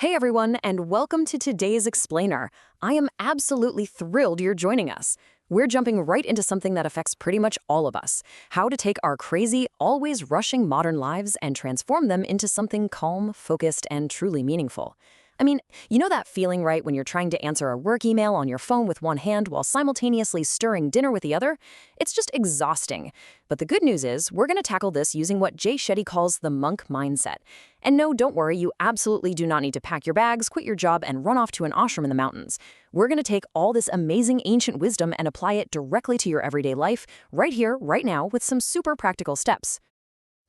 Hey everyone, and welcome to today's Explainer. I am absolutely thrilled you're joining us. We're jumping right into something that affects pretty much all of us: how to take our crazy, always rushing modern lives and transform them into something calm, focused, and truly meaningful. I mean, you know that feeling, right, when you're trying to answer a work email on your phone with one hand while simultaneously stirring dinner with the other? It's just exhausting. But the good news is, we're going to tackle this using what Jay Shetty calls the monk mindset. And no, don't worry, you absolutely do not need to pack your bags, quit your job, and run off to an ashram in the mountains. We're going to take all this amazing ancient wisdom and apply it directly to your everyday life, right here, right now, with some super practical steps.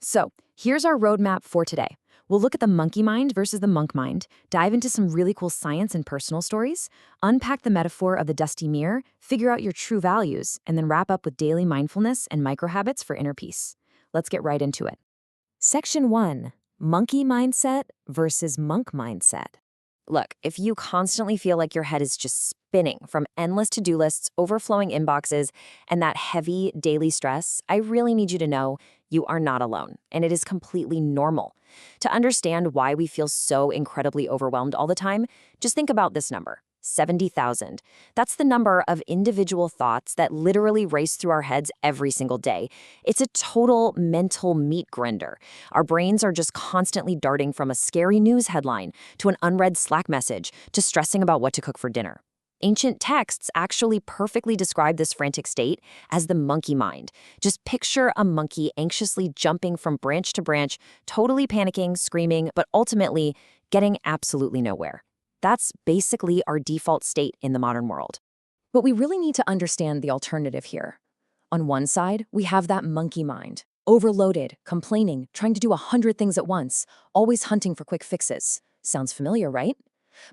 So, here's our roadmap for today. We'll look at the monkey mind versus the monk mind, dive into some really cool science and personal stories, unpack the metaphor of the dusty mirror, figure out your true values, and then wrap up with daily mindfulness and microhabits for inner peace. Let's get right into it. Section 1. Monkey mindset versus monk mindset. Look, if you constantly feel like your head is just spinning from endless to-do lists, overflowing inboxes, and that heavy daily stress, I really need you to know you are not alone, and it is completely normal. To understand why we feel so incredibly overwhelmed all the time, just think about this number: 70,000. That's the number of individual thoughts that literally race through our heads every single day. It's a total mental meat grinder. Our brains are just constantly darting from a scary news headline to an unread Slack message to stressing about what to cook for dinner. Ancient texts actually perfectly describe this frantic state as the monkey mind. Just picture a monkey anxiously jumping from branch to branch, totally panicking, screaming, but ultimately getting absolutely nowhere. That's basically our default state in the modern world. But we really need to understand the alternative here. On one side, we have that monkey mind, overloaded, complaining, trying to do 100 things at once, always hunting for quick fixes. Sounds familiar, right?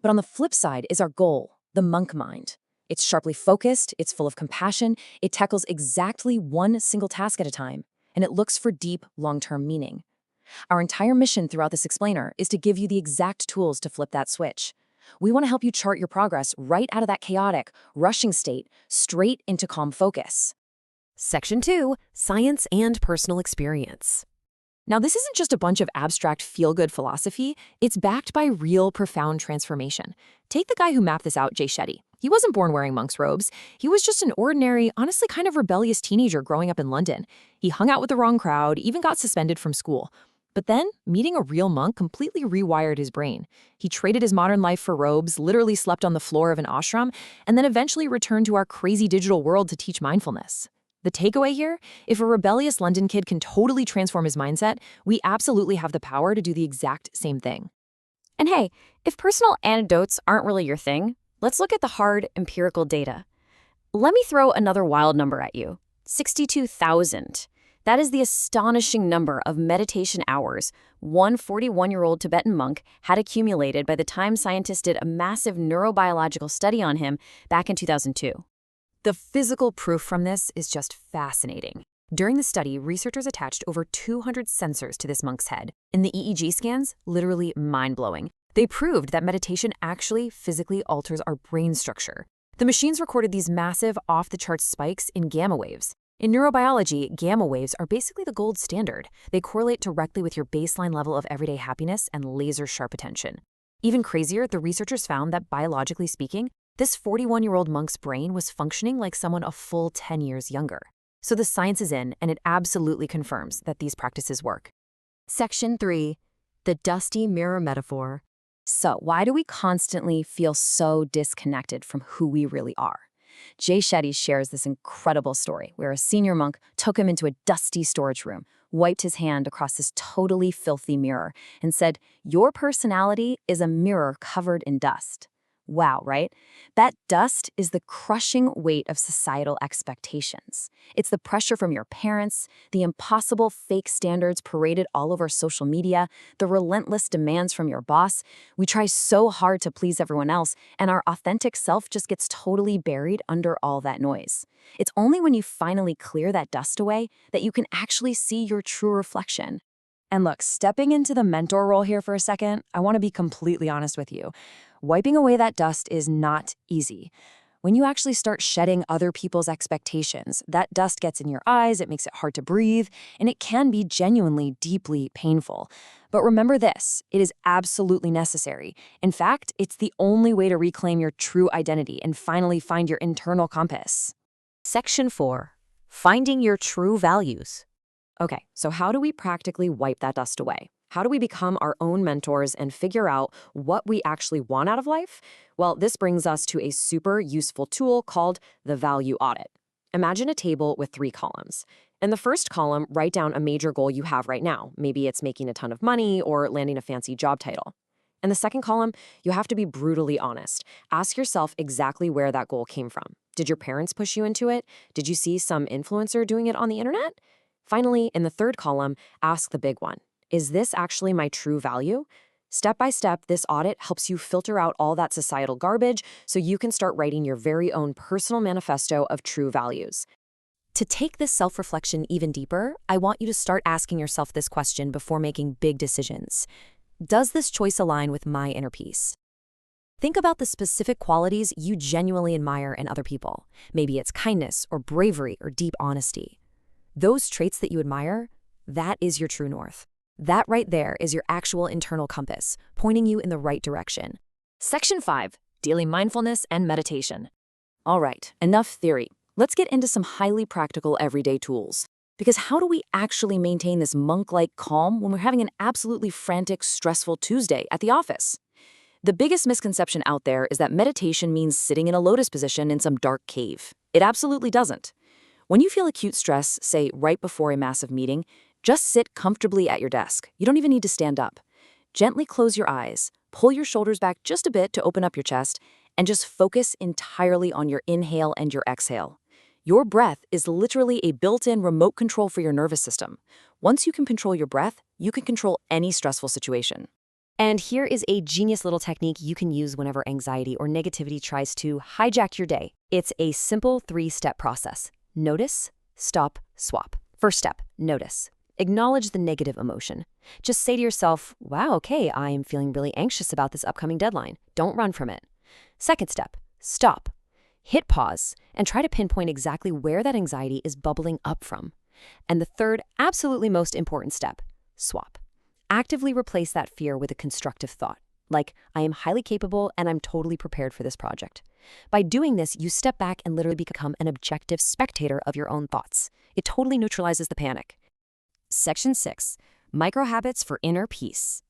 But on the flip side is our goal, the monk mind. It's sharply focused, it's full of compassion, it tackles exactly one single task at a time, and it looks for deep, long-term meaning. Our entire mission throughout this explainer is to give you the exact tools to flip that switch. We want to help you chart your progress right out of that chaotic, rushing state, straight into calm focus. Section 2. Science and personal experience. Now, this isn't just a bunch of abstract feel-good philosophy. It's backed by real, profound transformation. Take the guy who mapped this out, Jay Shetty. He wasn't born wearing monk's robes. He was just an ordinary, honestly kind of rebellious teenager growing up in London. He hung out with the wrong crowd, even got suspended from school. But then, meeting a real monk completely rewired his brain. He traded his modern life for robes, literally slept on the floor of an ashram, and then eventually returned to our crazy digital world to teach mindfulness. The takeaway here: if a rebellious London kid can totally transform his mindset, we absolutely have the power to do the exact same thing. And hey, if personal anecdotes aren't really your thing, let's look at the hard, empirical data. Let me throw another wild number at you: 62,000. That is the astonishing number of meditation hours one 41-year-old Tibetan monk had accumulated by the time scientists did a massive neurobiological study on him back in 2002. The physical proof from this is just fascinating. During the study, researchers attached over 200 sensors to this monk's head, and the EEG scans, literally mind-blowing. They proved that meditation actually physically alters our brain structure. The machines recorded these massive, off-the-charts spikes in gamma waves. In neurobiology, gamma waves are basically the gold standard. They correlate directly with your baseline level of everyday happiness and laser-sharp attention. Even crazier, the researchers found that, biologically speaking, this 41-year-old monk's brain was functioning like someone a full 10 years younger. So the science is in, and it absolutely confirms that these practices work. Section 3. The dusty mirror metaphor. So why do we constantly feel so disconnected from who we really are? Jay Shetty shares this incredible story where a senior monk took him into a dusty storage room, wiped his hand across this totally filthy mirror, and said, "Your personality is a mirror covered in dust." Wow, right? That dust is the crushing weight of societal expectations. It's the pressure from your parents, the impossible fake standards paraded all over social media, the relentless demands from your boss. We try so hard to please everyone else, and our authentic self just gets totally buried under all that noise. It's only when you finally clear that dust away that you can actually see your true reflection. And look, stepping into the mentor role here for a second, I want to be completely honest with you. Wiping away that dust is not easy. When you actually start shedding other people's expectations, that dust gets in your eyes, it makes it hard to breathe, and it can be genuinely deeply painful. But remember this, it is absolutely necessary. In fact, it's the only way to reclaim your true identity and finally find your internal compass. Section 4. Finding your true values. Okay, so how do we practically wipe that dust away? How do we become our own mentors and figure out what we actually want out of life? Well, this brings us to a super useful tool called the value audit. Imagine a table with 3 columns. In the first column, write down a major goal you have right now. Maybe it's making a ton of money or landing a fancy job title. In the second column, you have to be brutally honest. Ask yourself exactly where that goal came from. Did your parents push you into it? Did you see some influencer doing it on the internet? Finally, in the third column, ask the big one. Is this actually my true value? Step by step, this audit helps you filter out all that societal garbage so you can start writing your very own personal manifesto of true values. To take this self-reflection even deeper, I want you to start asking yourself this question before making big decisions. Does this choice align with my inner peace? Think about the specific qualities you genuinely admire in other people. Maybe it's kindness or bravery or deep honesty. Those traits that you admire, that is your true north. That right there is your actual internal compass, pointing you in the right direction. Section 5, Daily Mindfulness and Meditation. All right, enough theory. Let's get into some highly practical everyday tools. Because how do we actually maintain this monk-like calm when we're having an absolutely frantic, stressful Tuesday at the office? The biggest misconception out there is that meditation means sitting in a lotus position in some dark cave. It absolutely doesn't. When you feel acute stress, say right before a massive meeting, just sit comfortably at your desk. You don't even need to stand up. Gently close your eyes, pull your shoulders back just a bit to open up your chest, and just focus entirely on your inhale and your exhale. Your breath is literally a built-in remote control for your nervous system. Once you can control your breath, you can control any stressful situation. And here is a genius little technique you can use whenever anxiety or negativity tries to hijack your day. It's a simple 3-step process. Notice, stop, swap. First step, notice. Acknowledge the negative emotion. Just say to yourself, wow, okay, I am feeling really anxious about this upcoming deadline. Don't run from it. Second step, stop. Hit pause and try to pinpoint exactly where that anxiety is bubbling up from. And the third, absolutely most important step, swap. Actively replace that fear with a constructive thought, like, I am highly capable and I'm totally prepared for this project. By doing this, you step back and literally become an objective spectator of your own thoughts. It totally neutralizes the panic. Section 6, Microhabits for Inner Peace.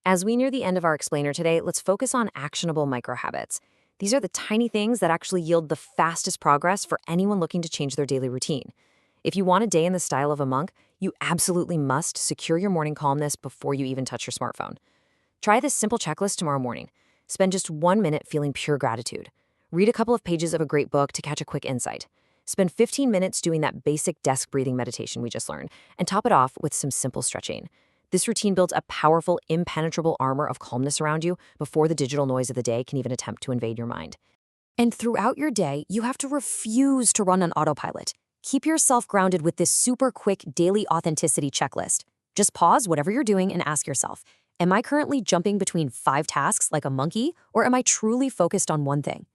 As we near the end of our explainer today, let's focus on actionable microhabits. These are the tiny things that actually yield the fastest progress for anyone looking to change their daily routine. If you want a day in the style of a monk, you absolutely must secure your morning calmness before you even touch your smartphone. Try this simple checklist tomorrow morning. Spend just 1 minute feeling pure gratitude. Read a couple of pages of a great book to catch a quick insight. Spend 15 minutes doing that basic desk breathing meditation we just learned, and top it off with some simple stretching. This routine builds a powerful, impenetrable armor of calmness around you before the digital noise of the day can even attempt to invade your mind. And throughout your day, you have to refuse to run on autopilot. Keep yourself grounded with this super quick daily authenticity checklist. Just pause whatever you're doing and ask yourself, am I currently jumping between 5 tasks like a monkey, or am I truly focused on one thing?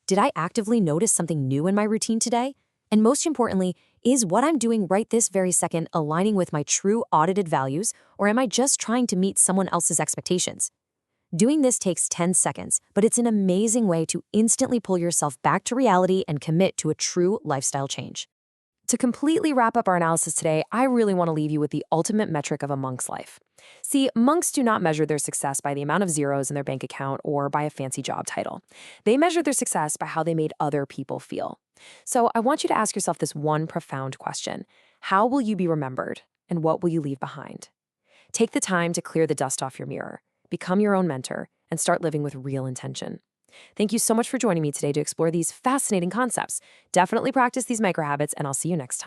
Did I actively notice something new in my routine today? And most importantly, is what I'm doing right this very second aligning with my true audited values, or am I just trying to meet someone else's expectations? Doing this takes 10 seconds, but it's an amazing way to instantly pull yourself back to reality and commit to a true lifestyle change. To completely wrap up our analysis today, I really want to leave you with the ultimate metric of a monk's life. See, monks do not measure their success by the amount of zeros in their bank account or by a fancy job title. They measure their success by how they made other people feel. So I want you to ask yourself this one profound question. How will you be remembered, and what will you leave behind? Take the time to clear the dust off your mirror, become your own mentor, and start living with real intention. Thank you so much for joining me today to explore these fascinating concepts. Definitely practice these micro habits, and I'll see you next time.